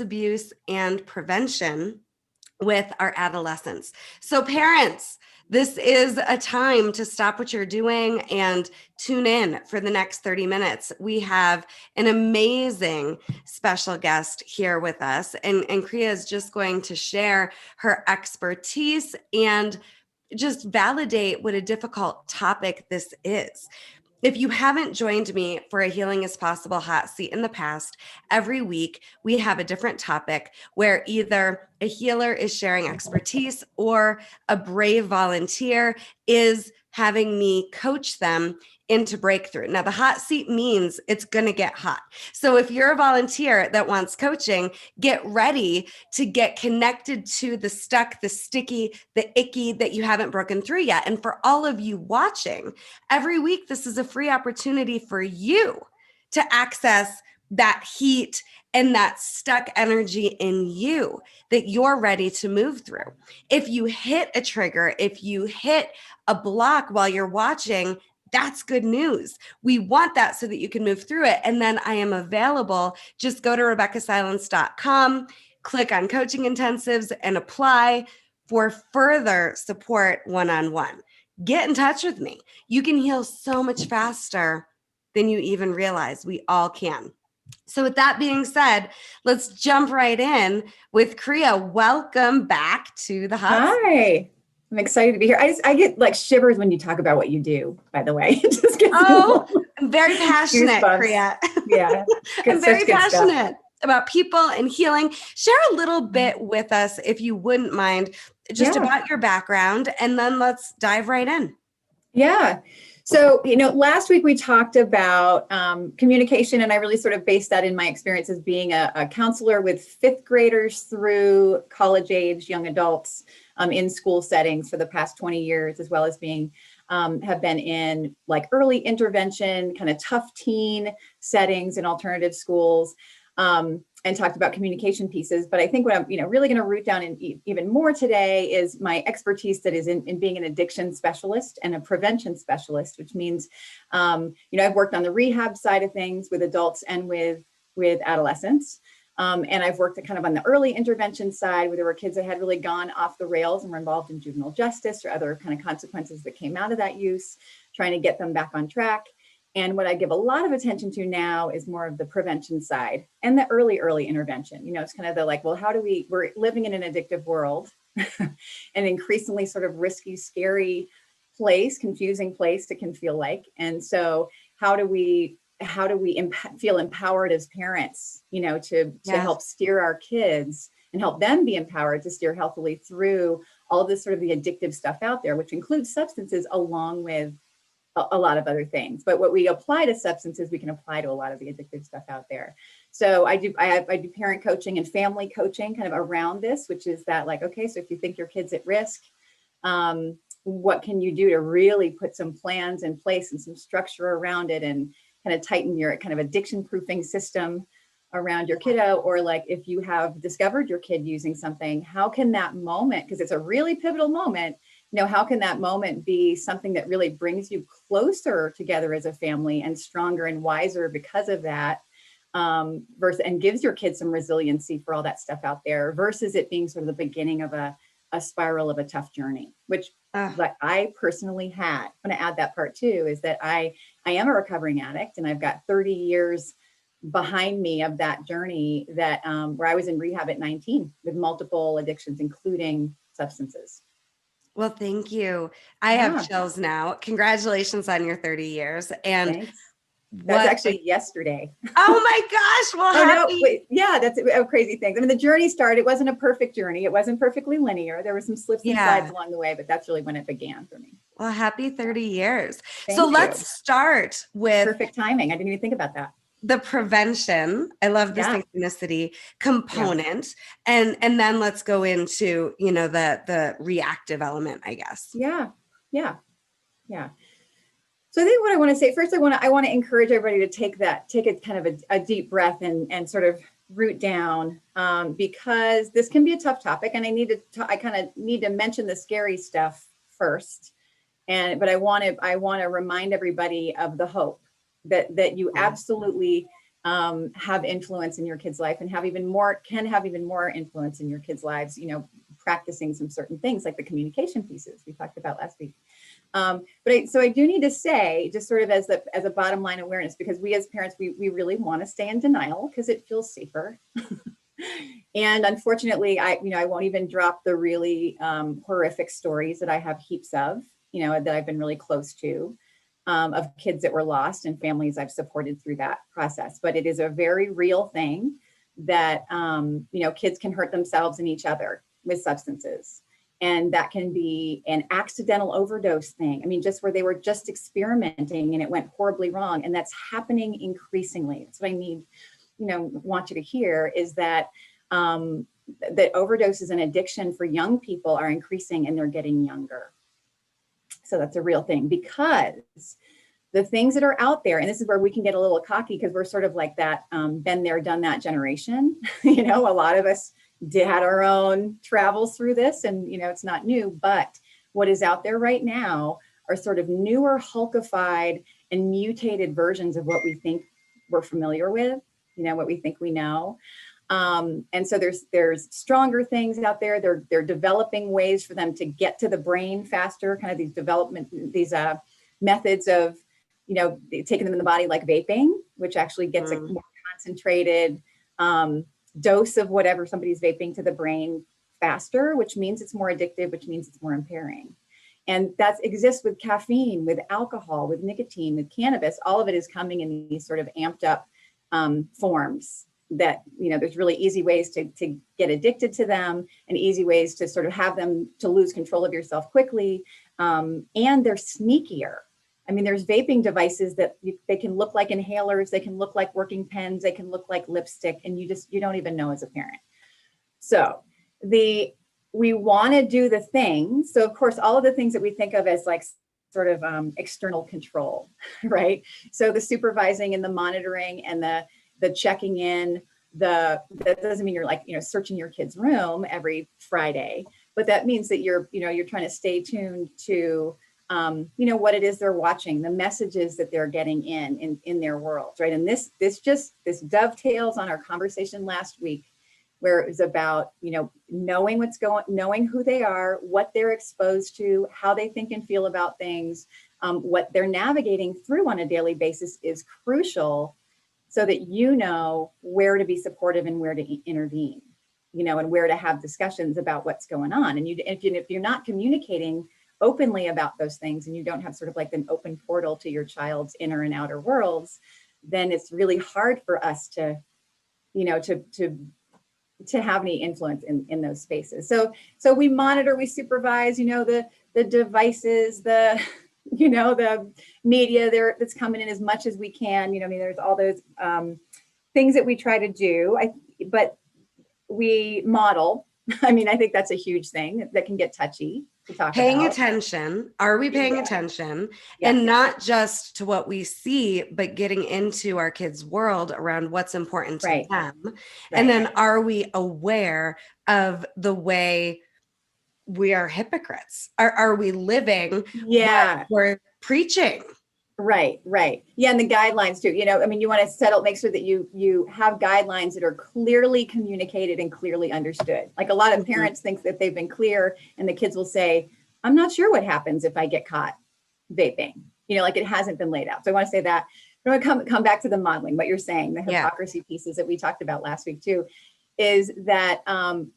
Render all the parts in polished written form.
abuse and prevention with our adolescents. So parents, this is a time to stop what you're doing and tune in for the next 30 minutes. We have an amazing special guest here with us, and Kriya is just going to share her expertise and just validate what a difficult topic this is. If you haven't joined me for a Healing is Possible hot seat in the past, every week we have a different topic where either a healer is sharing expertise or a brave volunteer is having me coach them into breakthrough. Now, the hot seat means it's going to get hot. So if you're a volunteer that wants coaching, get ready to get connected to the stuck, the sticky, the icky that you haven't broken through yet. And for all of you watching, every week, this is a free opportunity for you to access that heat and that stuck energy in you that you're ready to move through. If you hit a trigger, if you hit a block while you're watching, that's good news. We want that so that you can move through it. And then I am available. Just go to RebeccaSilence.com, click on coaching intensives, and apply for further support one-on-one. Get in touch with me. You can heal so much faster than you even realize. We all can. So with that being said, let's jump right in with Kriya. Welcome back to the hot seat. Hi. I'm excited to be here. I get like shivers when you talk about what you do, by the way. It just gets I'm very passionate, Kriya. Yeah. I'm very passionate about people and healing. Share a little bit with us, if you wouldn't mind, just about your background, and then let's dive right in. Yeah. So, last week we talked about communication, and I really sort of based that in my experience as being a counselor with fifth graders through college age young adults in school settings for the past 20 years, as well as being have been in like early intervention, kind of tough teen settings in alternative schools, and talked about communication pieces. But I think what I'm really going to root down in even more today is my expertise that is in being an addiction specialist and a prevention specialist, which means I've worked on the rehab side of things with adults and with adolescents. And I've worked kind of on the early intervention side where there were kids that had really gone off the rails and were involved in juvenile justice or other kind of consequences that came out of that use, trying to get them back on track. And what I give a lot of attention to now is more of the prevention side and the early intervention. It's kind of the like, well, we're living in an addictive world, an increasingly sort of risky, scary place, confusing place it can feel like. And so how do we feel empowered as parents, to help steer our kids and help them be empowered to steer healthily through all of this sort of the addictive stuff out there, which includes substances along with a lot of other things. But what we apply to substances, we can apply to a lot of the addictive stuff out there. So I do parent coaching and family coaching kind of around this, which is that like, okay, so if you think your kid's at risk, what can you do to really put some plans in place and some structure around it and kind of tighten your kind of addiction proofing system around your kiddo? Or like if you have discovered your kid using something, how can that moment, because it's a really pivotal moment, how can that moment be something that really brings you closer together as a family and stronger and wiser because of that, and gives your kids some resiliency for all that stuff out there versus it being sort of the beginning of a spiral of a tough journey, which like I personally had. I'm going to add that part too, is that I am a recovering addict and I've got 30 years behind me of that journey that where I was in rehab at 19 with multiple addictions, including substances. Well, thank you. I have chills now. Congratulations on your 30 years. And thanks. That's actually yesterday. Oh my gosh. Well, that's a crazy thing. I mean, the journey started, it wasn't a perfect journey. It wasn't perfectly linear. There were some slips and slides along the way, but that's really when it began for me. Well, happy 30 years. Thank you. Let's start with perfect timing. I didn't even think about that. The prevention. I love the synchronicity component. And then let's go into, the reactive element, I guess. Yeah. So I think what I want to say first, I want to encourage everybody to take a kind of a deep breath and sort of root down because this can be a tough topic, and I kind of need to mention the scary stuff first. But I want to remind everybody of the hope that you absolutely have influence in your kids' life and can have even more influence in your kids' lives, practicing some certain things like the communication pieces we talked about last week. So I do need to say, just sort of as a bottom line awareness, because we as parents, we really want to stay in denial because it feels safer. And unfortunately, I won't even drop the really horrific stories that I have heaps of, that I've been really close to, of kids that were lost and families I've supported through that process. But it is a very real thing that, kids can hurt themselves and each other with substances. And that can be an accidental overdose thing. I mean, just where they were just experimenting and it went horribly wrong. And that's happening increasingly. That's what I need, want you to hear is that that overdoses and addiction for young people are increasing and they're getting younger. So that's a real thing, because the things that are out there, and this is where we can get a little cocky because we're sort of like that been there, done that generation. A lot of us had our own travels through this, and it's not new, but what is out there right now are sort of newer, hulkified and mutated versions of what we think we're familiar with, what we think we know. And so there's stronger things out there. They're developing ways for them to get to the brain faster, kind of these methods of, taking them in the body, like vaping, which actually gets a more concentrated dose of whatever somebody's vaping to the brain faster, which means it's more addictive, which means it's more impairing. And that exists with caffeine, with alcohol, with nicotine, with cannabis. All of it is coming in these sort of amped up forms that, there's really easy ways to get addicted to them and easy ways to sort of have them to lose control of yourself quickly. And they're sneakier. I mean, there's vaping devices that they can look like inhalers, they can look like working pens, they can look like lipstick, and you don't even know as a parent. So we want to do the things. So of course, all of the things that we think of as like sort of external control, right? So the supervising and the monitoring and the checking in, that doesn't mean you're like, searching your kid's room every Friday, but that means that you're trying to stay tuned to, what it is they're watching, the messages that they're getting in their world, right? And this dovetails on our conversation last week, where it was about, knowing who they are, what they're exposed to, how they think and feel about things, what they're navigating through on a daily basis is crucial, so that where to be supportive and where to intervene, and where to have discussions about what's going on. And if you're not communicating openly about those things, and you don't have sort of like an open portal to your child's inner and outer worlds, then it's really hard for us to have any influence in those spaces. So we monitor, we supervise, the devices, the media there that's coming in as much as we can. There's all those things that we try to do, but we model. I think that's a huge thing that can get touchy to talk Paying about. attention. Are we paying attention? Yeah. And not just to what we see, but getting into our kids' world around what's important to them. Right. And then are we aware of the way we are hypocrites? Are we living what we're preaching? Right. Yeah. And the guidelines too, you want to make sure that you have guidelines that are clearly communicated and clearly understood. Like a lot of parents think that they've been clear, and the kids will say, I'm not sure what happens if I get caught vaping, like it hasn't been laid out. So I want to say that. I want to come back to the modeling, what you're saying, the hypocrisy pieces that we talked about last week too, is that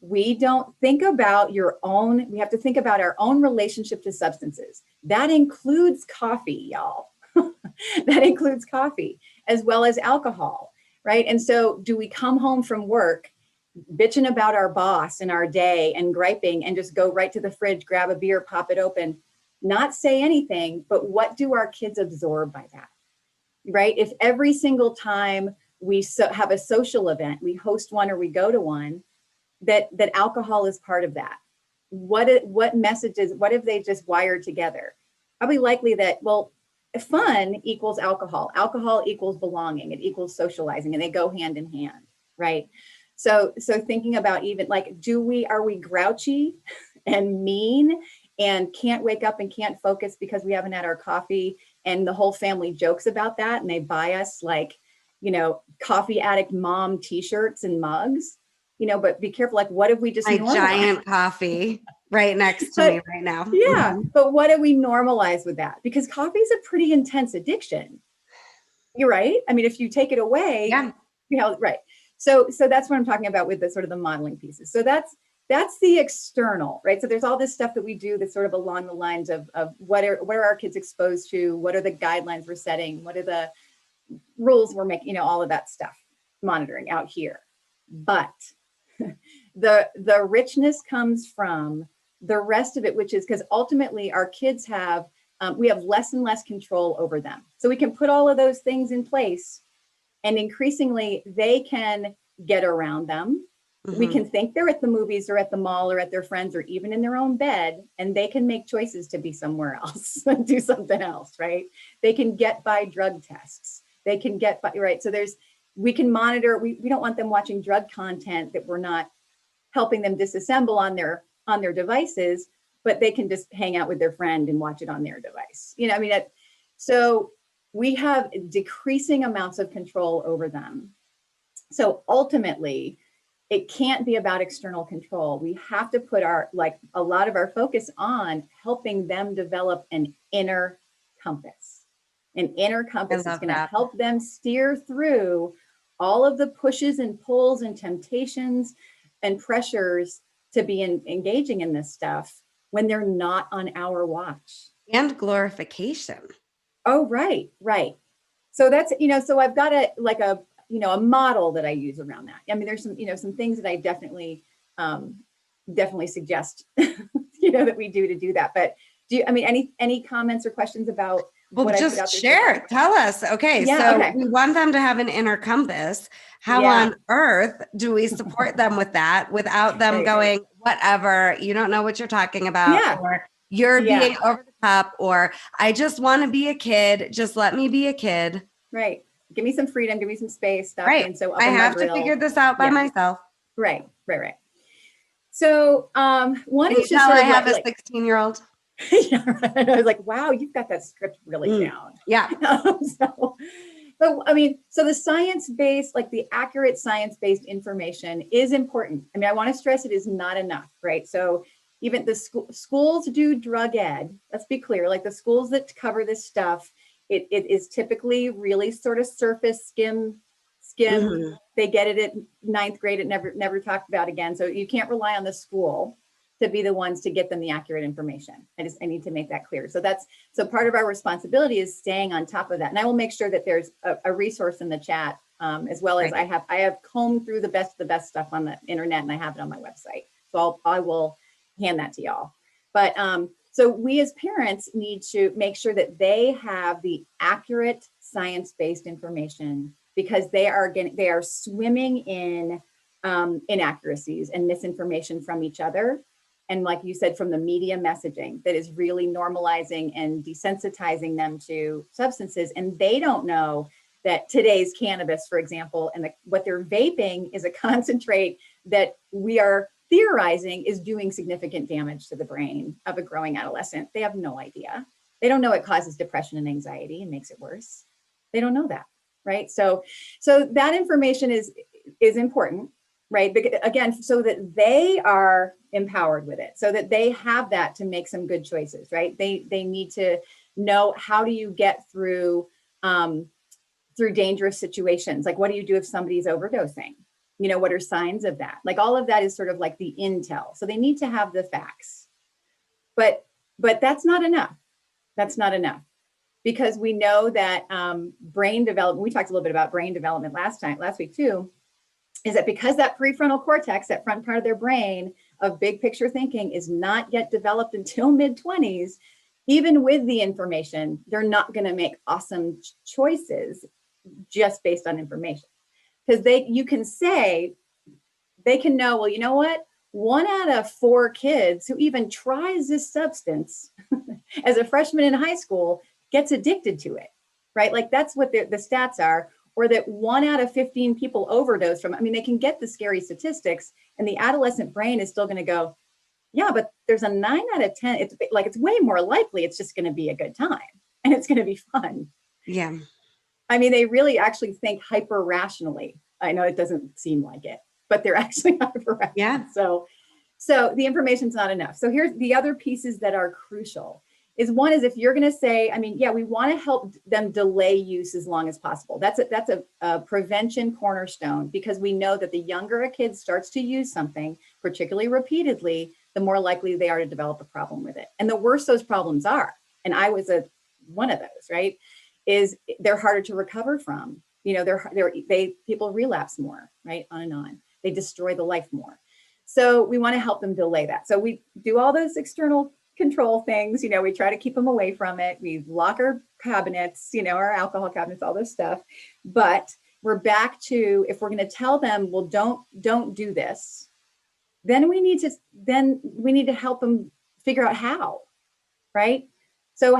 we don't think about we have to think about our own relationship to substances. That includes coffee, y'all. That includes coffee as well as alcohol, right? And so do we come home from work bitching about our boss and our day and griping and just go right to the fridge, grab a beer, pop it open, not say anything, but what do our kids absorb by that, right? If every single time we have a social event, we host one or we go to one, that alcohol is part of that. What messages, what have they just wired together? Probably likely that, fun equals alcohol. Alcohol equals belonging. It equals socializing, and they go hand in hand, right? So thinking about even like, are we grouchy and mean and can't wake up and can't focus because we haven't had our coffee, and the whole family jokes about that, and they buy us like, coffee addict mom t-shirts and mugs, but be careful. Like, what if we just My normalize? giant coffee right next to But me right now. yeah, Mhm. but what do we normalize with that? Because coffee is a pretty intense addiction. You're right. I mean, if you take it away, right. So that's what I'm talking about with the sort of the modeling pieces. So that's the external, right? So there's all this stuff that we do that's sort of along the lines of what are our kids exposed to? What are the guidelines we're setting? What are the rules we're making? All of that stuff, monitoring out here. But the richness comes from the rest of it, which is because ultimately our kids we have less and less control over them. So we can put all of those things in place, and increasingly they can get around them. Mm-hmm. We can think they're at the movies or at the mall or at their friends or even in their own bed, and they can make choices to be somewhere else and do something else, right? They can get by drug tests. They can get by, right? So we can monitor. We don't want them watching drug content that we're not helping them disassemble on their devices, but they can just hang out with their friend and watch it on their device. So we have decreasing amounts of control over them. So ultimately, it can't be about external control. We have to put a lot of our focus on helping them develop an inner compass. An inner compass is going to help them steer through all of the pushes and pulls and temptations and pressures to be engaging in this stuff when they're not on our watch. And glorification. Oh, right. So that's, so I've got a model that I use around that. I mean, there's some things that I definitely suggest, that we do that. But any comments or questions about well, just share, tell us. Okay. We want them to have an inner compass. How on earth do we support them with that without them going, whatever, you don't know what you're talking about, or you're being over the top, or I just want to be a kid. Just let me be a kid. Right. Give me some freedom. Give me some space. Stop being so up I have to figure this out by myself. Right. So one is just I have a 16-year-old. Yeah, right. I was like, wow, you've got that script really down. Yeah. So the science-based, the accurate science-based information is important. I mean, I want to stress it is not enough, right? So even the schools do drug ed. Let's be clear, the schools that cover this stuff, it is typically really sort of surface skim. Mm-hmm. They get it at 9th grade. It never talked about again. So you can't rely on the school to be the ones to get them the accurate information. I need to make that clear. So part of our responsibility is staying on top of that. And I will make sure that there's a resource in the chat, as well as I have combed through the best stuff on the internet, and I have it on my website. So I will hand that to y'all. But so we as parents need to make sure that they have the accurate science-based information, because they are swimming in inaccuracies and misinformation from each other. And like you said, from the media messaging that is really normalizing and desensitizing them to substances. And they don't know that today's cannabis, for example, and what they're vaping is a concentrate that we are theorizing is doing significant damage to the brain of a growing adolescent. They have no idea. They don't know it causes depression and anxiety and makes it worse. They don't know that, right? So that information is important, right? Again, so that they are empowered with it, so that they have that to make some good choices, right? They need to know, how do you get through dangerous situations? What do you do if somebody's overdosing? What are signs of that? All of that is sort of like the intel. So they need to have the facts, but that's not enough. That's not enough, because we know that brain development, we talked a little bit about brain development last week too, is that because that prefrontal cortex, that front part of their brain of big picture thinking, is not yet developed until mid-20s, even with the information, they're not going to make awesome choices just based on information. Because you can say, they can know, well, you know what? 1 out of 4 kids who even tries this substance as a freshman in high school gets addicted to it, right? That's what the stats are. Or that 1 out of 15 people overdose from. I mean, they can get the scary statistics, and the adolescent brain is still going to go, yeah, but there's a 9 out of 10. It's way more likely it's just going to be a good time and it's going to be fun. Yeah. I mean, they really actually think hyper rationally. I know it doesn't seem like it, but they're actually hyper rational. Yeah. So the information's not enough. So here's the other pieces that are crucial. Is one is if you're going to say, I mean, yeah, we want to help them delay use as long as possible. That's a prevention cornerstone, because we know that the younger a kid starts to use something, particularly repeatedly, the more likely they are to develop a problem with it. And the worse those problems are, and I was one of those, right? Is they're harder to recover from. You know, people relapse more, right? On and on. They destroy the life more. So we want to help them delay that. So we do all those external control things. You know, we try to keep them away from it. We lock our cabinets, you know, our alcohol cabinets, all this stuff. But we're back to, if we're going to tell them, well, don't do this, then we need to help them figure out how, right? So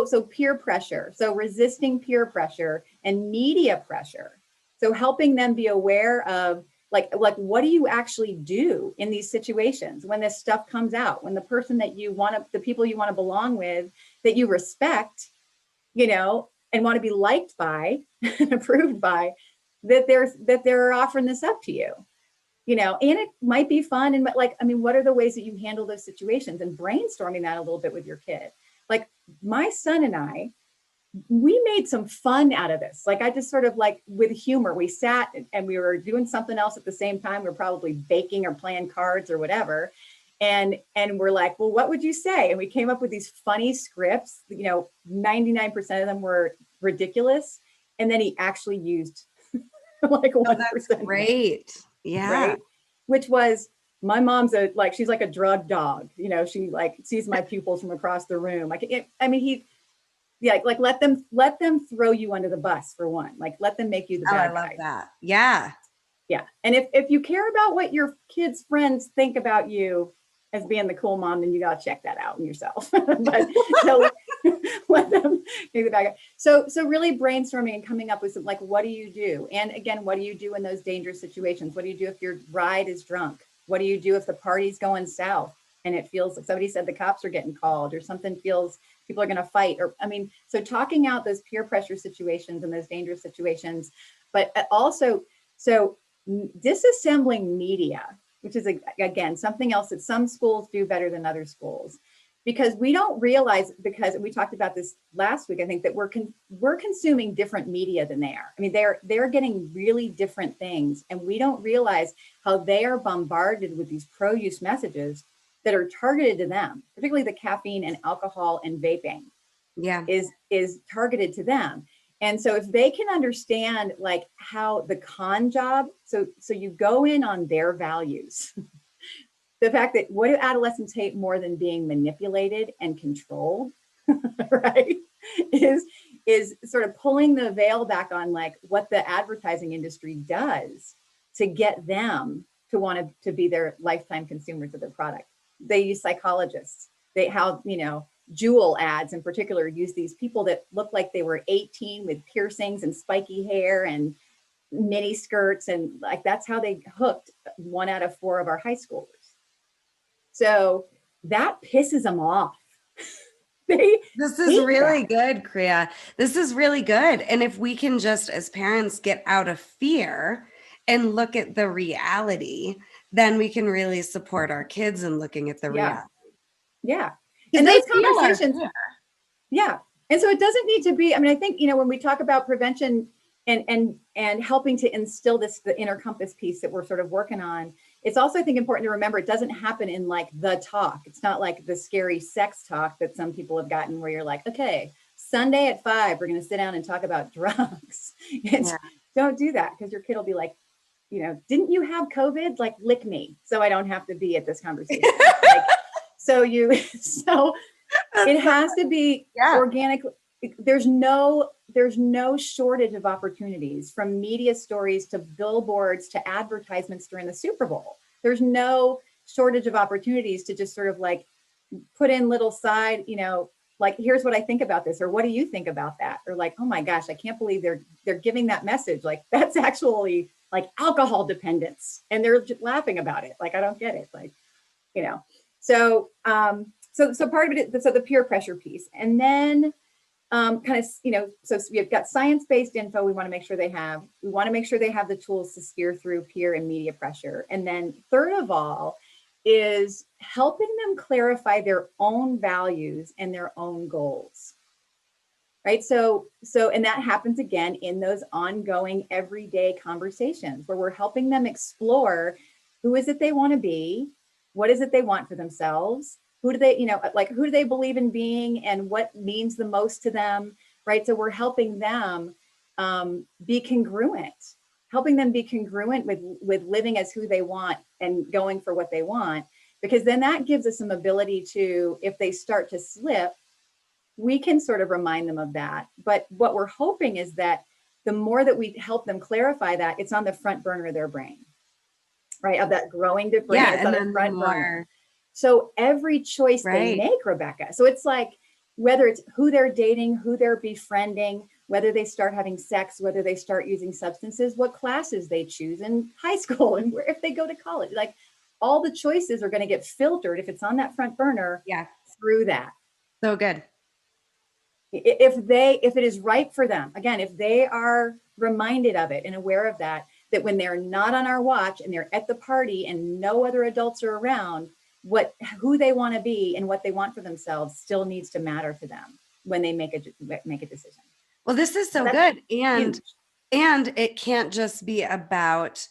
so peer pressure, so resisting peer pressure and media pressure. So helping them be aware of like what do you actually do in these situations when this stuff comes out, when the person that the people you want to belong with, that you respect, you know, and want to be liked by and approved by, that they're offering this up to you, you know, and it might be fun. And like, I mean, what are the ways that you handle those situations, and brainstorming that a little bit with your kid? Like my son and I, we made some fun out of this. Like I just sort of like with humor, we sat and we were doing something else at the same time. We were probably baking or playing cards or whatever. And we're like, well, what would you say? And we came up with these funny scripts, you know, 99% of them were ridiculous. And then he actually used like 1%. Oh, that's great. Yeah. Right? Which was, my mom's she's like a drug dog. You know, she like sees my pupils from across the room. Like, let them throw you under the bus for one. Like, let them make you the bad guy. I love that. Yeah. Yeah. And if you care about what your kids' friends think about you as being the cool mom, then you got to check that out in yourself. But so let them make the bad guy. So really brainstorming and coming up with some, like, what do you do? And again, what do you do in those dangerous situations? What do you do if your bride is drunk? What do you do if the party's going south and it feels like somebody said the cops are getting called, or something feels people are going to fight? Or, I mean, so talking out those peer pressure situations and those dangerous situations, but also, so disassembling media, which is, again, something else that some schools do better than other schools, because we don't realize, because we talked about this last week, I think, that we're consuming different media than they are. I mean, they're getting really different things, and we don't realize how they are bombarded with these pro-use messages that are targeted to them, particularly the caffeine and alcohol and vaping. Yeah. Is targeted to them. And so if they can understand like how the con job, so you go in on their values, the fact that what do adolescents hate more than being manipulated and controlled, right? Is sort of pulling the veil back on like what the advertising industry does to get them to want to be their lifetime consumers of their product. They use psychologists. Jewel ads in particular use these people that look like they were 18 with piercings and spiky hair and mini skirts, and like that's how they hooked 1 out of 4 of our high schoolers. So that pisses them off. This is really good, Kriya. This is really good. And if we can just, as parents, get out of fear and look at the reality, then we can really support our kids in looking at the reality. Yeah. And those conversations. Yeah. And so it doesn't need to be, I mean, I think, when we talk about prevention and helping to instill the inner compass piece that we're sort of working on, it's also, I think, important to remember it doesn't happen in like the talk. It's not like the scary sex talk that some people have gotten where you're like, okay, Sunday at 5, we're going to sit down and talk about drugs. Don't do that, because your kid will be like, didn't you have COVID? Like, lick me so I don't have to be at this conversation. So it has to be organic. There's no shortage of opportunities, from media stories to billboards to advertisements during the Super Bowl. There's no shortage of opportunities to just sort of like put in little side, like, here's what I think about this, or what do you think about that? Or like, oh my gosh, I can't believe they're giving that message. Like, that's actually like alcohol dependence, and they're just laughing about it. Like, I don't get it. Like, So part of it, so the peer pressure piece. And then kind of, so we've got science-based info we want to make sure they have. We want to make sure they have the tools to steer through peer and media pressure. And then third of all is helping them clarify their own values and their own goals. Right. So, and that happens again in those ongoing everyday conversations where we're helping them explore who is it they want to be, what is it they want for themselves, who do they, who do they believe in being and what means the most to them, right? So we're helping them be congruent, with living as who they want and going for what they want, because then that gives us some ability to, if they start to slip, we can sort of remind them of that. But what we're hoping is that the more that we help them clarify that, it's on the front burner of their brain, right? Of that growing brain, Yeah, it's on the front burner. So every choice they make, Rebecca, so it's like, whether it's who they're dating, who they're befriending, whether they start having sex, whether they start using substances, what classes they choose in high school, and where, if they go to college, like all the choices are going to get filtered if it's on that front burner through that. So good. If it is right for them, again, if they are reminded of it and aware of that when they're not on our watch and they're at the party and no other adults are around, who they want to be and what they want for themselves still needs to matter to them when they make a decision. Well, this is so good. And it can't just be about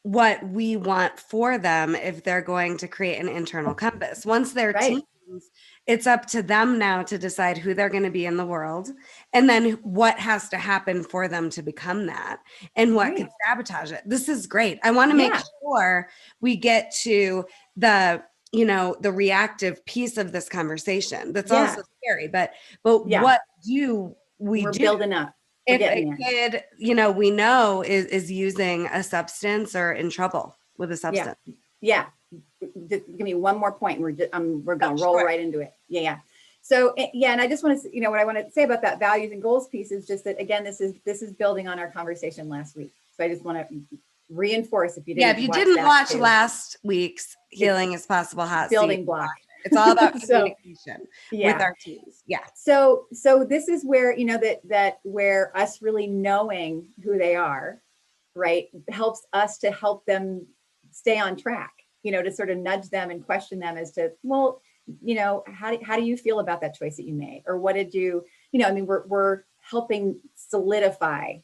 what we want for them if they're going to create an internal compass. Once they're teens, it's up to them now to decide who they're going to be in the world and then what has to happen for them to become that and what could sabotage it. This is great. I want to make sure we get to the reactive piece of this conversation. That's also scary, but what do we do? Building up. If a kid, we know is using a substance or in trouble with a substance. Yeah. Just give me one more point. We're going to roll right into it. Yeah. So, and I just want to, what I want to say about that values and goals piece is just that, again, this is building on our conversation last week. So I just want to reinforce if you didn't watch last week's Healing is Possible hot building block. It's all about communication with our teams. Yeah. So this is where, that where us really knowing who they are, right, helps us to help them stay on track, to sort of nudge them and question them as to, well, how do you feel about that choice that you made? Or what did you, we're helping solidify,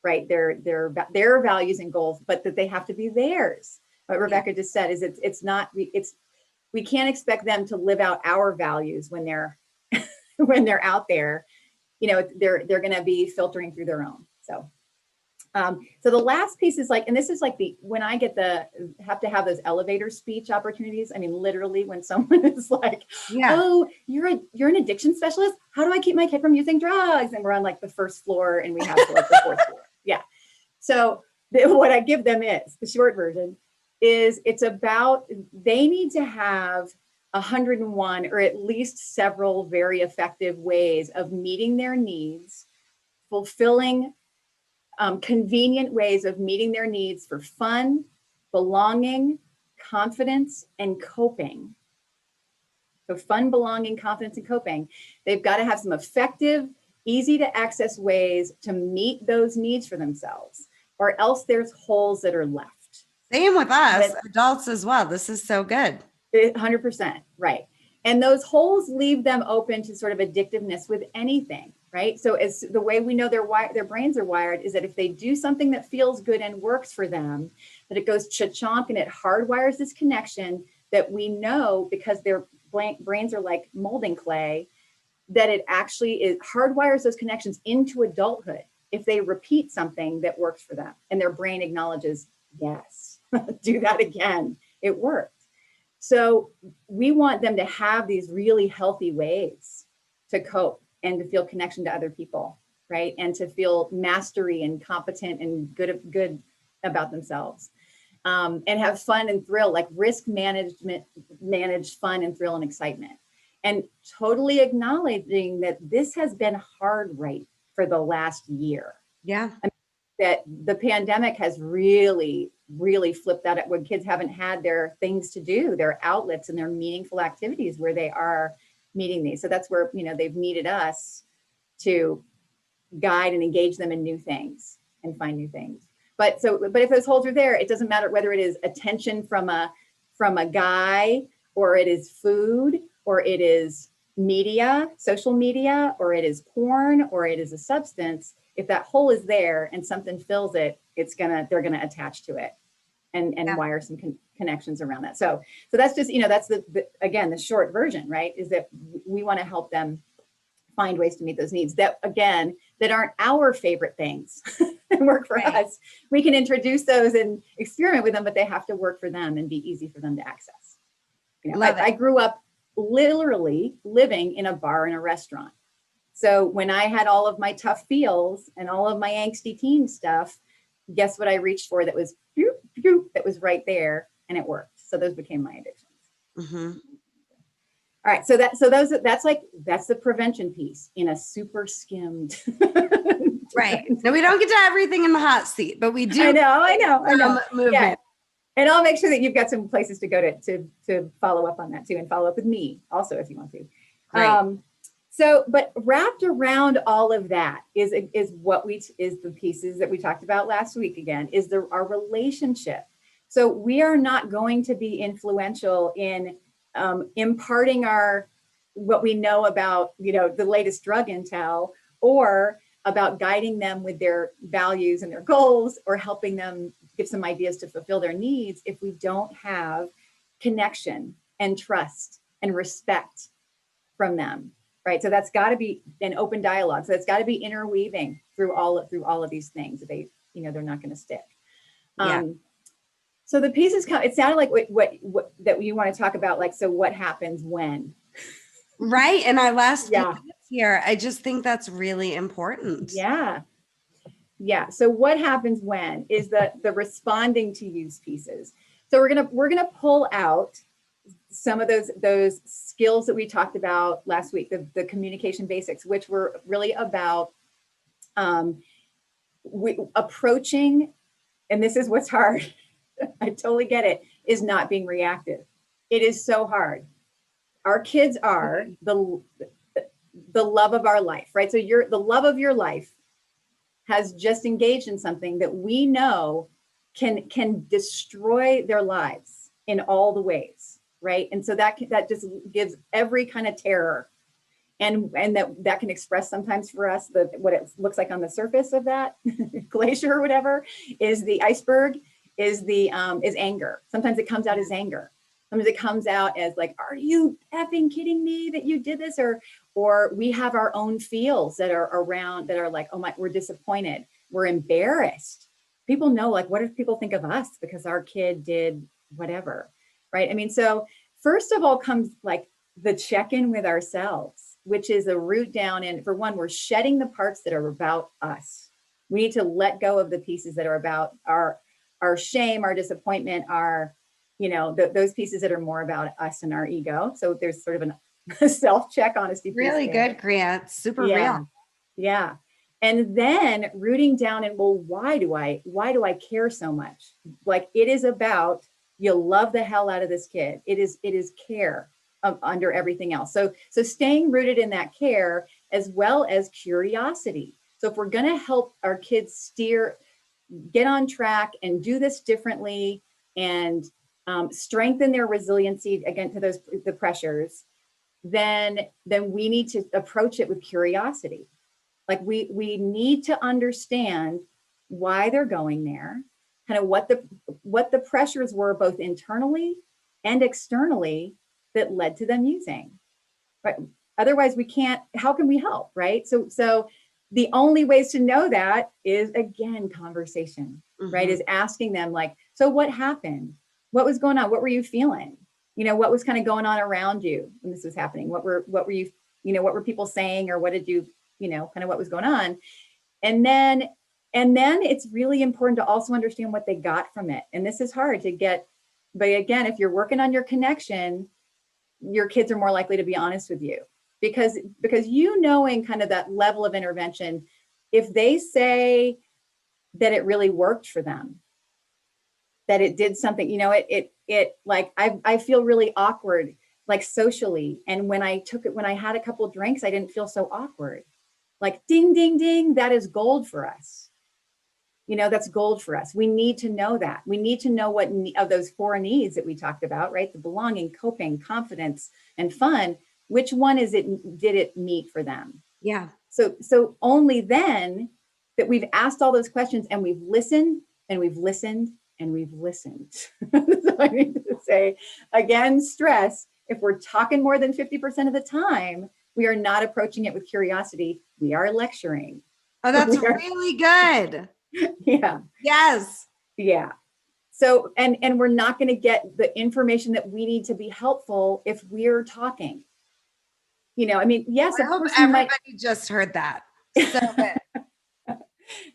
right, their values and goals, but that they have to be theirs. What Rebecca just said is we can't expect them to live out our values when they're out there. They're going to be filtering through their own. So the last piece is and this is when I have to have those elevator speech opportunities. I mean, literally when someone is like, oh, you're an addiction specialist. How do I keep my kid from using drugs? And we're on the first floor and we have the fourth floor. Yeah. So what I give them is the short version is it's about, they need to have 101 or at least several very effective ways of meeting their needs, fulfilling convenient ways of meeting their needs for fun, belonging, confidence, and coping. So fun, belonging, confidence, and coping. They've got to have some effective, easy to access ways to meet those needs for themselves, or else there's holes that are left. Same with us, adults as well. This is so good. 100%, right. And those holes leave them open to sort of addictiveness with anything. Right. So as the way we know their brains are wired is that if they do something that feels good and works for them, that it goes cha-chonk and it hardwires this connection that we know because their brains are like molding clay, that it actually hardwires those connections into adulthood if they repeat something that works for them and their brain acknowledges, yes, do that again. It worked. So we want them to have these really healthy ways to cope and to feel connection to other people, right? And to feel mastery and competent and good about themselves. And have fun and thrill, risk managed fun and thrill and excitement. And totally acknowledging that this has been hard right for the last year. Yeah. That the pandemic has really, really flipped that up when kids haven't had their things to do, their outlets and their meaningful activities where they are meeting these. So that's where, they've needed us to guide and engage them in new things and find new things. But if those holes are there, it doesn't matter whether it is attention from a guy, or it is food, or it is media, social media, or it is porn, or it is a substance. If that hole is there and something fills it, they're gonna attach to it and wire some connections around that. So that's just, that's again, the short version, right? Is that we want to help them find ways to meet those needs that aren't our favorite things and work for us. We can introduce those and experiment with them, but they have to work for them and be easy for them to access. I grew up literally living in a bar and a restaurant. So when I had all of my tough feels and all of my angsty teen stuff, guess what I reached for that was right there, and it worked. So those became my addictions. Mm-hmm. All right, so that's the prevention piece in a super skimmed. Right. No, we don't get to everything in the hot seat, but we do. I know. Movement. Yeah. And I'll make sure that you've got some places to go to follow up on that too, and follow up with me also if you want to. Right. But wrapped around all of that is the pieces that we talked about last week. Again, is our relationship. So we are not going to be influential in imparting what we know about, the latest drug intel, or about guiding them with their values and their goals, or helping them give some ideas to fulfill their needs, if we don't have connection and trust and respect from them, right? So that's got to be an open dialogue. So it's got to be interweaving through all of these things. They're not going to stick. Yeah. So the pieces come. It sounded like what that you want to talk about, like, so what happens when? Right. And our last few minutes here, I just think that's really important. Yeah. So what happens when is the responding to use pieces. So we're gonna pull out some of those skills that we talked about last week, the communication basics, which were really about approaching, and this is what's hard. I totally get it, is not being reactive. It is so hard. Our kids are the love of our life, right? So the love of your life has just engaged in something that we know can destroy their lives in all the ways, right? And so that just gives every kind of terror, and that can express sometimes for us what it looks like on the surface of that glacier or whatever is the iceberg. Is anger. Sometimes it comes out as anger. Sometimes it comes out as like, are you effing kidding me that you did this? Or we have our own feels that are around that are like, oh my, we're disappointed. We're embarrassed. People know, like, what if people think of us because our kid did whatever, right? I mean, so first of all comes like the check-in with ourselves, which is a root down in, for one, we're shedding the parts that are about us. We need to let go of the pieces that are about our shame, our disappointment, those pieces that are more about us and our ego. So there's sort of a self-check, honesty. Really good, Grant. Super real. Yeah. And then rooting down in, well, why do I care so much? Like, it is about, you love the hell out of this kid. It is care under everything else. So staying rooted in that care, as well as curiosity. So if we're going to help our kids get on track and do this differently, and strengthen their resiliency again to the pressures, then we need to approach it with curiosity. Like we need to understand why they're going there, kind of what the pressures were, both internally and externally, that led to them using. Right? Otherwise, how can we help? Right? So the only ways to know that is, again, conversation, right? Is asking them, like, so what happened? What was going on? What were you feeling? What was kind of going on around you when this was happening? What were you, what were people saying, or what did you, kind of what was going on? And then it's really important to also understand what they got from it. And this is hard to get, but again, if you're working on your connection, your kids are more likely to be honest with you. Because knowing kind of that level of intervention, if they say that it really worked for them, that it did something, it like, I feel really awkward, like socially. And when I had a couple of drinks, I didn't feel so awkward. like ding, ding, ding, that is gold for us. That's gold for us. We need to know that. We need to know what of those 4 needs that we talked about, right? The belonging, coping, confidence, and fun. Which one did it meet for them? Yeah. So only then that we've asked all those questions and we've listened and we've listened and we've listened. So I need to say, again, stress, if we're talking more than 50% of the time, we are not approaching it with curiosity. We are lecturing. Oh, that's really good. Yeah. Yes. Yeah. So, and we're not going to get the information that we need to be helpful if we're talking. I mean, yes, I hope everybody just heard that. So good.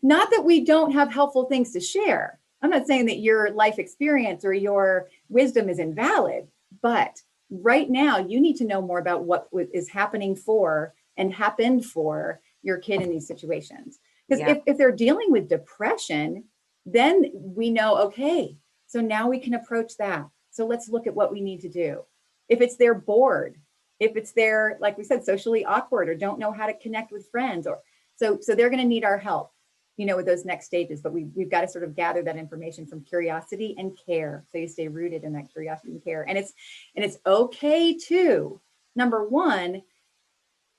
Not that we don't have helpful things to share. I'm not saying that your life experience or your wisdom is invalid, but right now you need to know more about what is happening for and happened for your kid in these situations. Because if they're dealing with depression, then we know, okay, so now we can approach that. So let's look at what we need to do. If it's they're bored, if it's they're, like we said, socially awkward or don't know how to connect with friends, or so they're going to need our help, with those next stages. But we've got to sort of gather that information from curiosity and care. So you stay rooted in that curiosity and care. And it's okay to, number one,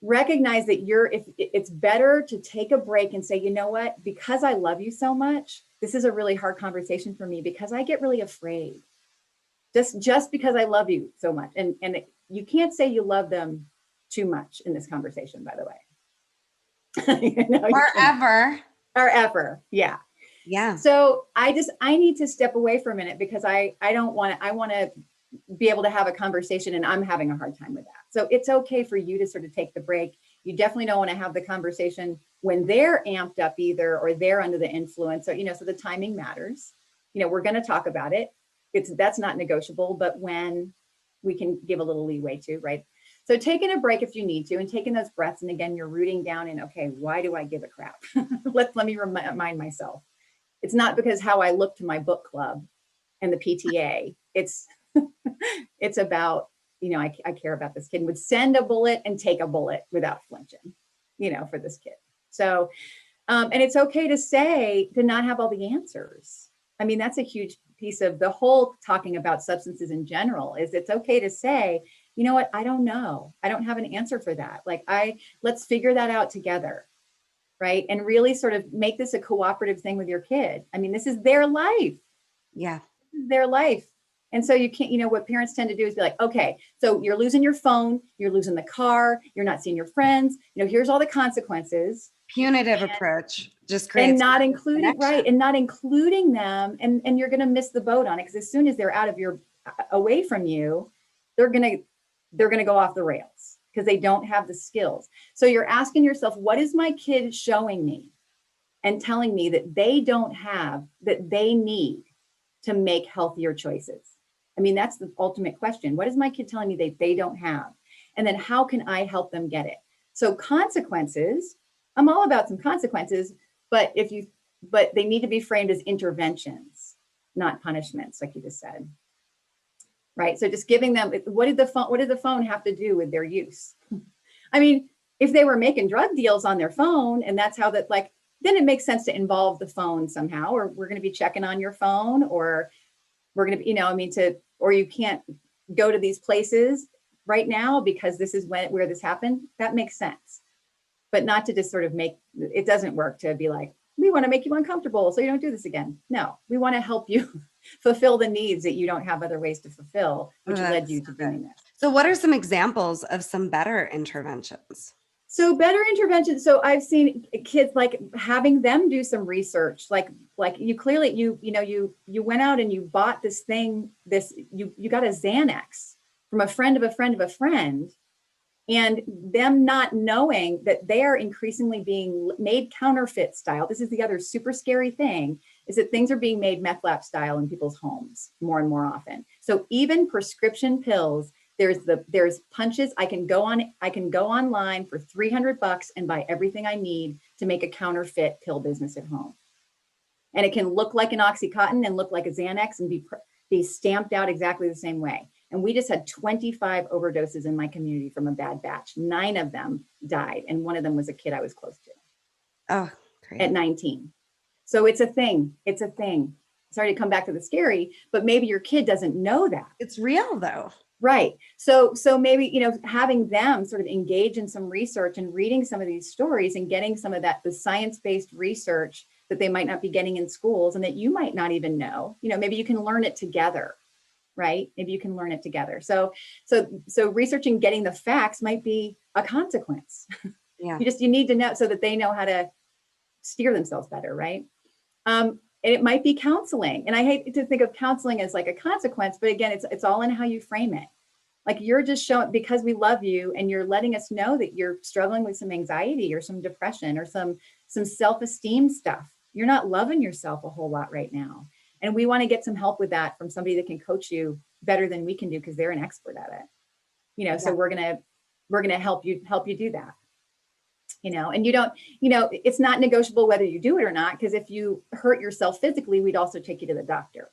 recognize that if it's better to take a break and say, you know what, because I love you so much, this is a really hard conversation for me because I get really afraid. Just because I love you so much. And you can't say you love them too much in this conversation, by the way. Or ever. Yeah. Yeah. So I need to step away for a minute because I want to be able to have a conversation and I'm having a hard time with that. So it's okay for you to sort of take the break. You definitely don't want to have the conversation when they're amped up either, or they're under the influence, or, so the timing matters. We're going to talk about it. That's not negotiable, but when we can give a little leeway to, right? So taking a break if you need to, and taking those breaths. And again, you're rooting down in, okay, why do I give a crap? Let me remind myself. It's not because how I look to my book club and the PTA. It's about, I care about this kid and would send a bullet and take a bullet without flinching, for this kid. So, and it's okay to not have all the answers. I mean, that's a huge piece of the whole talking about substances in general, is it's okay to say, you know what, I don't know. I don't have an answer for that. Let's figure that out together. Right. And really sort of make this a cooperative thing with your kid. I mean, this is their life. Yeah. This is their life. And so you can't, what parents tend to do is be like, okay, so you're losing your phone, you're losing the car, you're not seeing your friends, here's all the consequences. Punitive approach just creates and not including and not including them, and you're going to miss the boat on it, because as soon as they're away from you, they're going to go off the rails because they don't have the skills. So you're asking yourself, what is my kid showing me and telling me that they don't have, that they need to make healthier choices? I mean, that's the ultimate question. What is my kid telling me that they don't have? And then how can I help them get it? So consequences, I'm all about some consequences, but they need to be framed as interventions, not punishments, like you just said. Right. So just giving them, what did the phone have to do with their use? I mean, if they were making drug deals on their phone and that's how that, then it makes sense to involve the phone somehow, or we're going to be checking on your phone, or we're going to be, or you can't go to these places right now because this is where this happened. That makes sense. But not to just sort of it doesn't work to be like, we want to make you uncomfortable so you don't do this again. No, we want to help you fulfill the needs that you don't have other ways to fulfill, which led you to doing this. So what are some examples of some better interventions? So better interventions. So I've seen kids having them do some research, like you clearly, you went out and you bought this thing, you got a Xanax from a friend of a friend of a friend, and them not knowing that they are increasingly being made counterfeit style. This is the other super scary thing, is that things are being made meth lab style in people's homes more and more often. So even prescription pills, there's punches. I can go online for $300 and buy everything I need to make a counterfeit pill business at home. And it can look like an Oxycontin and look like a Xanax and be stamped out exactly the same way. And we just had 25 overdoses in my community from a bad batch. 9 of them died. And one of them was a kid I was close to Oh, at great. 19. So it's a thing. It's a thing. Sorry to come back to the scary, but maybe your kid doesn't know that. It's real though. Right. So maybe, having them sort of engage in some research and reading some of these stories and getting some of that, the science-based research that they might not be getting in schools and that you might not even know, maybe you can learn it together, right? Maybe you can learn it together. So researching, getting the facts might be a consequence. Yeah. You need to know so that they know how to steer themselves better, right? And it might be counseling. And I hate to think of counseling as like a consequence, but again, it's all in how you frame it. Like you're just showing, because we love you and you're letting us know that you're struggling with some anxiety or some depression or some self-esteem stuff. You're not loving yourself a whole lot right now. And we want to get some help with that from somebody that can coach you better than we can do because they're an expert at it. So we're gonna help you do that. And you don't, it's not negotiable whether you do it or not, because if you hurt yourself physically, we'd also take you to the doctor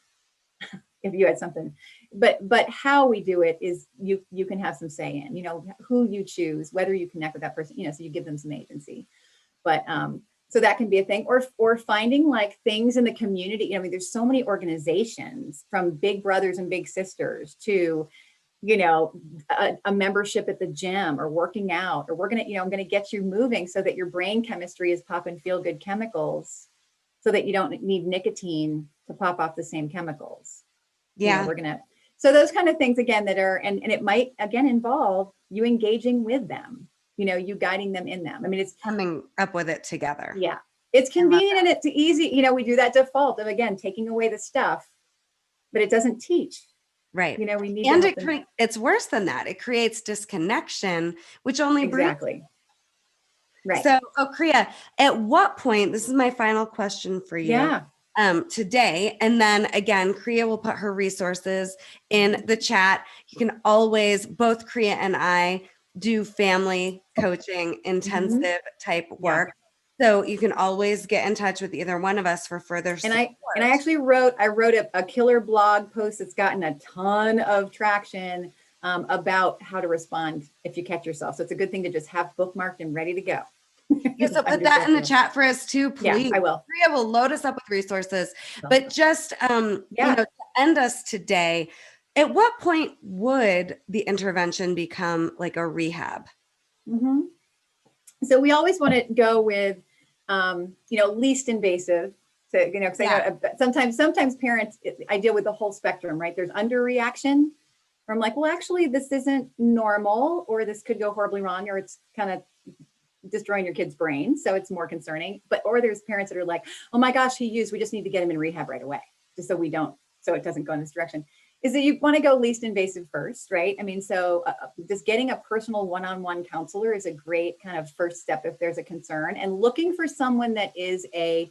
if you had something. But how we do it is you can have some say in, who you choose, whether you connect with that person, so you give them some agency. But so that can be a thing, or finding like things in the community. There's so many organizations, from big brothers and big sisters to a membership at the gym or working out, or I'm going to get you moving so that your brain chemistry is popping feel good chemicals so that you don't need nicotine to pop off the same chemicals. Yeah. So those kind of things again that are, and it might again involve you engaging with them, you guiding them in them. It's Coming up with it together. Yeah. It's convenient and it's easy. We do that default of, again, taking away the stuff, but it doesn't teach. Right. We need and it's worse than that. It creates disconnection, which only exactly. Right. So, Kriya, at what point, this is my final question for you today. And then again, Kriya will put her resources in the chat. You can always, both Kriya and I do family coaching, intensive type work. So you can always get in touch with either one of us for further support. And I actually wrote a killer blog post that's gotten a ton of traction about how to respond if you catch yourself. So it's a good thing to just have bookmarked and ready to go. So put that in the chat for us too, please. Yeah, I will. Kriya will load us up with resources. But just to end us today, at what point would the intervention become like a rehab? Mm-hmm. So we always want to go with, least invasive. So, because sometimes parents, I deal with the whole spectrum, right? There's underreaction where I'm like, well, actually, this isn't normal, or this could go horribly wrong, or it's kind of destroying your kid's brain. So it's more concerning. Or there's parents that are like, oh my gosh, we just need to get him in rehab right away, just so it doesn't go in this direction. Is that you want to go least invasive first, right? So just getting a personal one-on-one counselor is a great kind of first step if there's a concern, and looking for someone that is an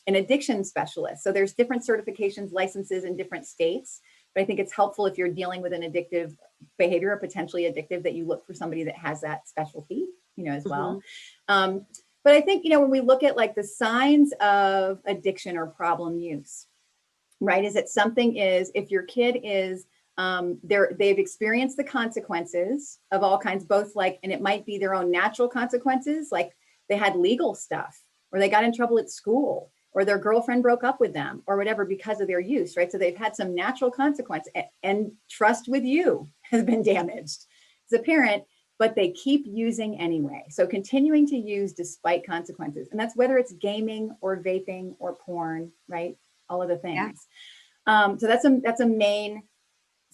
addiction specialist. So there's different certifications, licenses in different states, but I think it's helpful if you're dealing with an addictive behavior or potentially addictive that you look for somebody that has that specialty, as well. But I think, when we look at like the signs of addiction or problem use, right, is that something is, if your kid is, they've experienced the consequences of all kinds, both and it might be their own natural consequences, like they had legal stuff, or they got in trouble at school, or their girlfriend broke up with them, or whatever, because of their use, right? So they've had some natural consequence, and trust with you has been damaged as a parent, but they keep using anyway. So continuing to use despite consequences. And that's whether it's gaming or vaping or porn, right? All of the things. Yeah. So that's a main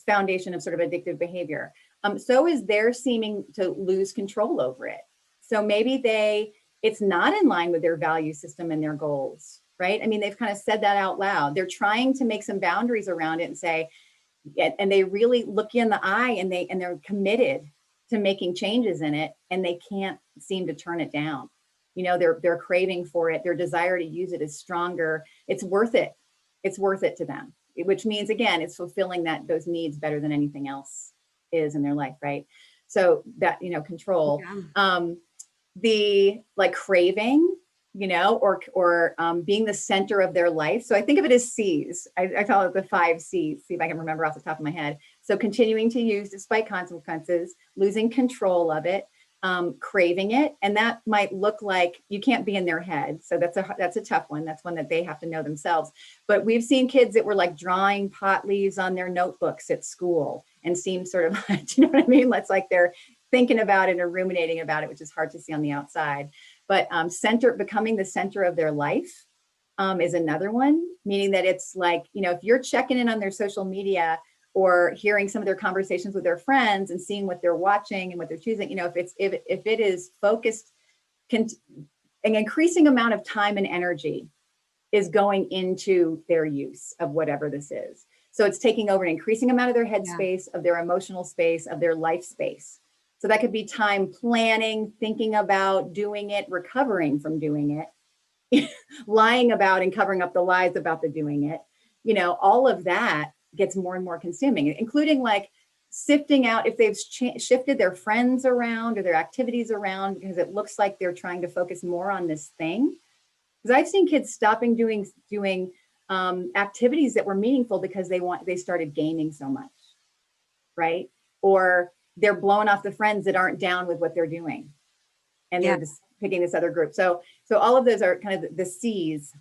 foundation of sort of addictive behavior. So is they're seeming to lose control over it. So maybe it's not in line with their value system and their goals, right? They've kind of said that out loud. They're trying to make some boundaries around it and say, and they really look you in the eye, and they're committed to making changes in it, and they can't seem to turn it down. They're craving for it. Their desire to use it is stronger. It's worth it. It's worth it to them, which means, again, it's fulfilling those needs better than anything else is in their life, right? So that, control. The craving, or being the center of their life. So I think of it as C's. I call it the 5 C's. See if I can remember off the top of my head. So continuing to use despite consequences, losing control of it, craving it, and that might look like you can't be in their head. So that's a tough one. That's one that they have to know themselves. But we've seen kids that were like drawing pot leaves on their notebooks at school and seem sort of, do you know what I mean? It's like they're thinking about it or ruminating about it, which is hard to see on the outside. But becoming the center of their life is another one, meaning that it's like, if you're checking in on their social media or hearing some of their conversations with their friends and seeing what they're watching and what they're choosing, if it is focused, an increasing amount of time and energy is going into their use of whatever this is. So it's taking over an increasing amount of their headspace, of their emotional space, of their life space. So that could be time planning, thinking about doing it, recovering from doing it, lying about and covering up the lies about the doing it. All of that gets more and more consuming, including like sifting out if they've shifted their friends around or their activities around because it looks like they're trying to focus more on this thing. Because I've seen kids stopping doing activities that were meaningful because they started gaming so much, right? Or they're blowing off the friends that aren't down with what they're doing, and they're just picking this other group. So all of those are kind of the C's.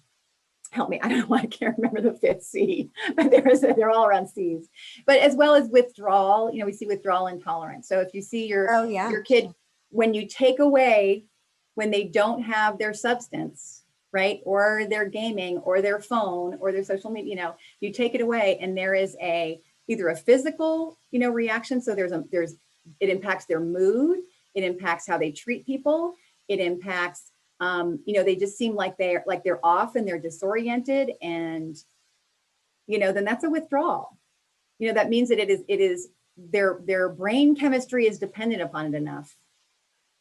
Help me, I don't know why I can't remember the 5th C, but they're all around C's. But as well as withdrawal, we see withdrawal intolerance. So if you see your kid, when you take away, when they don't have their substance, right, or their gaming or their phone or their social media, you take it away, and there is either a physical, reaction. So it impacts their mood. It impacts how they treat people. It impacts, they just seem like they're off and they're disoriented, and, then that's a withdrawal. That means that it is their brain chemistry is dependent upon it enough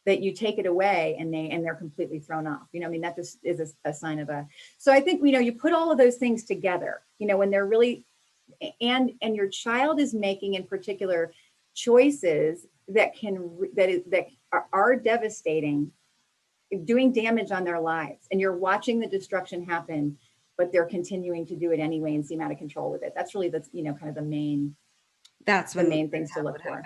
that you take it away and they're completely thrown off. That just is a sign of so I think, you put all of those things together, when they're really, and your child is making in particular choices that are devastating, doing damage on their lives, and you're watching the destruction happen, but they're continuing to do it anyway and seem out of control with it. That's really kind of the main things to look for.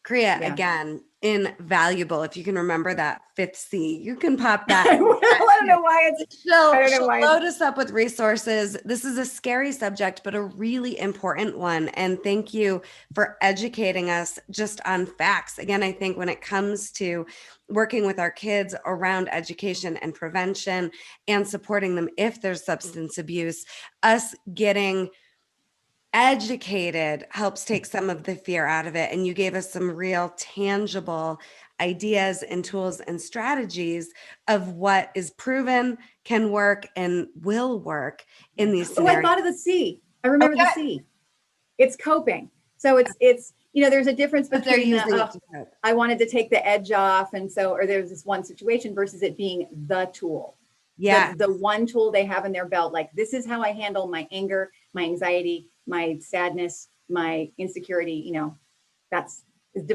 Kriya, again, invaluable. If you can remember that 5th C, you can pop that. I don't know why she'll load us up with resources. This is a scary subject, but a really important one. And thank you for educating us just on facts. Again, I think when it comes to working with our kids around education and prevention and supporting them if there's substance abuse, us getting educated helps take some of the fear out of it. And you gave us some real tangible ideas and tools and strategies of what is proven, can work, and will work in these scenarios. I thought of the C. I remember the C. It's coping. So it's there's a difference between I wanted to take the edge off, or there's this one situation versus it being the tool. Yeah. The one tool they have in their belt, like, this is how I handle my anger, my anxiety, my sadness, my insecurity, that's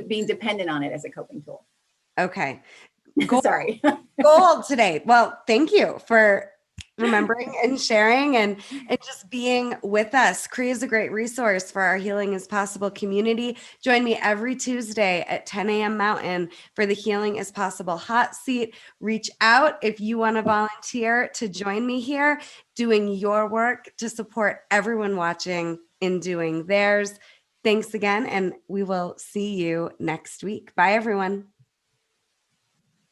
being dependent on it as a coping tool. Okay. Sorry. Gold today. Well, thank you for remembering and sharing and just being with us. Kriya is a great resource for our Healing is Possible community. Join me every Tuesday at 10 a.m. Mountain for the Healing is Possible hot seat. Reach out if you want to volunteer to join me here doing your work to support everyone watching in doing theirs. Thanks again, and we will see you next week. Bye, everyone.